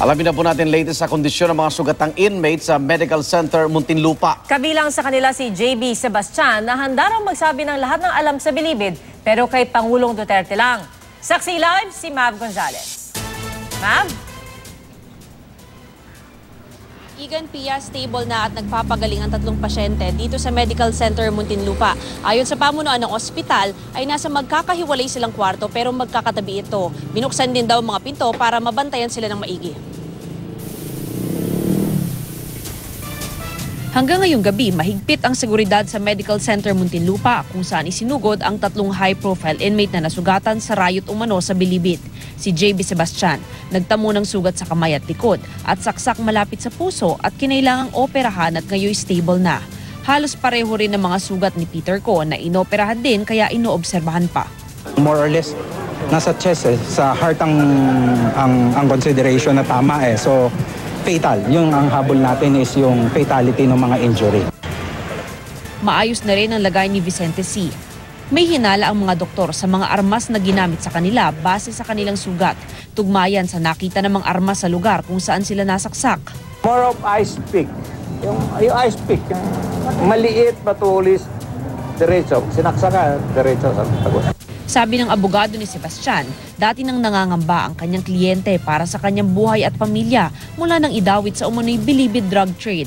Alamin na po natin latest sa kondisyon ng mga sugatang inmates sa Medical Center Muntinlupa. Kabilang sa kanila si JB Sebastian na handa raw magsabi ng lahat ng alam sa bilibid pero kay Pangulong Duterte lang. Saksi live si Mav Gonzalez. Mav? Igan Pia, stable na at nagpapagaling ang 3 pasyente dito sa Medical Center Muntinlupa. Ayon sa pamunuan ng ospital, ay nasa magkakahiwalay silang kwarto pero magkakatabi ito. Binuksan din daw mga pinto para mabantayan sila ng maigi. Hanggang ngayong gabi, mahigpit ang seguridad sa Medical Center Muntinlupa kung saan isinugod ang 3 high-profile inmate na nasugatan sa riot umano sa bilibid. Si JB Sebastian, nagtamo ng sugat sa kamay at likod at saksak malapit sa puso at kinailangang operahan at ngayon stable na. Halos pareho rin ng mga sugat ni Peter Ko na inoperahan din kaya inoobserbahan pa. More or less, nasa chest sa heart ang consideration na tama So, fatal. Yung ang habol natin is yung fatality ng mga injury. Maayos na rin ang lagay ni Vicente C. May hinala ang mga doktor sa mga armas na ginamit sa kanila base sa kanilang sugat. Tugmayan sa nakita namang armas sa lugar kung saan sila nasaksak. More of ice pick. Yung ice pick, yung maliit, matulis, diretso. Sinaksakan, diretso sa tagos. Sabi ng abogado ni Sebastian, dati nang nangangamba ang kanyang kliyente para sa kanyang buhay at pamilya mula nang idawit sa umano'y bilibid drug trade.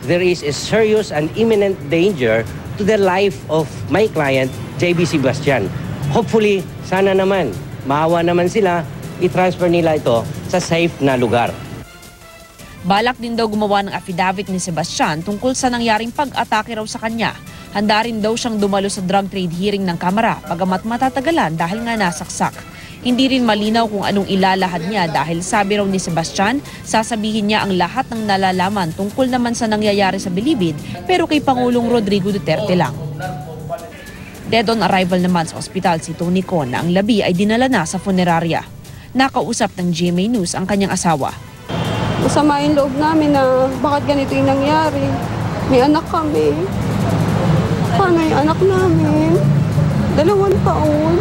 There is a serious and imminent danger to the life of my client, JB Sebastian. Hopefully, sana naman, maawa naman sila, i-transfer nila ito sa safe na lugar. Balak din daw gumawa ng affidavit ni Sebastian tungkol sa nangyaring pag-atake raw sa kanya. Handa rin daw siyang dumalo sa drug trade hearing ng Kamara pagamat matatagalan dahil nga nasaksak. Hindi rin malinaw kung anong ilalahad niya dahil sabi raw ni Sebastian, sasabihin niya ang lahat ng nalalaman tungkol naman sa nangyayari sa bilibid pero kay Pangulong Rodrigo Duterte lang. Dead on arrival naman sa ospital si Tony Con na ang labi ay dinala na sa funeraria. Nakausap ng GMA News ang kanyang asawa. Masama yung loob namin na bakit ganito yung nangyari. May anak kami. Paano yung anak namin? 2 taon.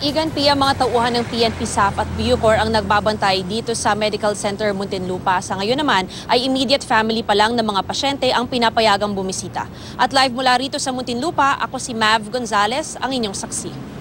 Igan Pia, mga tauhan ng PNP SAF at Bucor ang nagbabantay dito sa Medical Center Muntinlupa. Sa ngayon naman ay immediate family pa lang ng mga pasyente ang pinapayagang bumisita. At live mula rito sa Muntinlupa, ako si Mav Gonzalez, ang inyong saksi.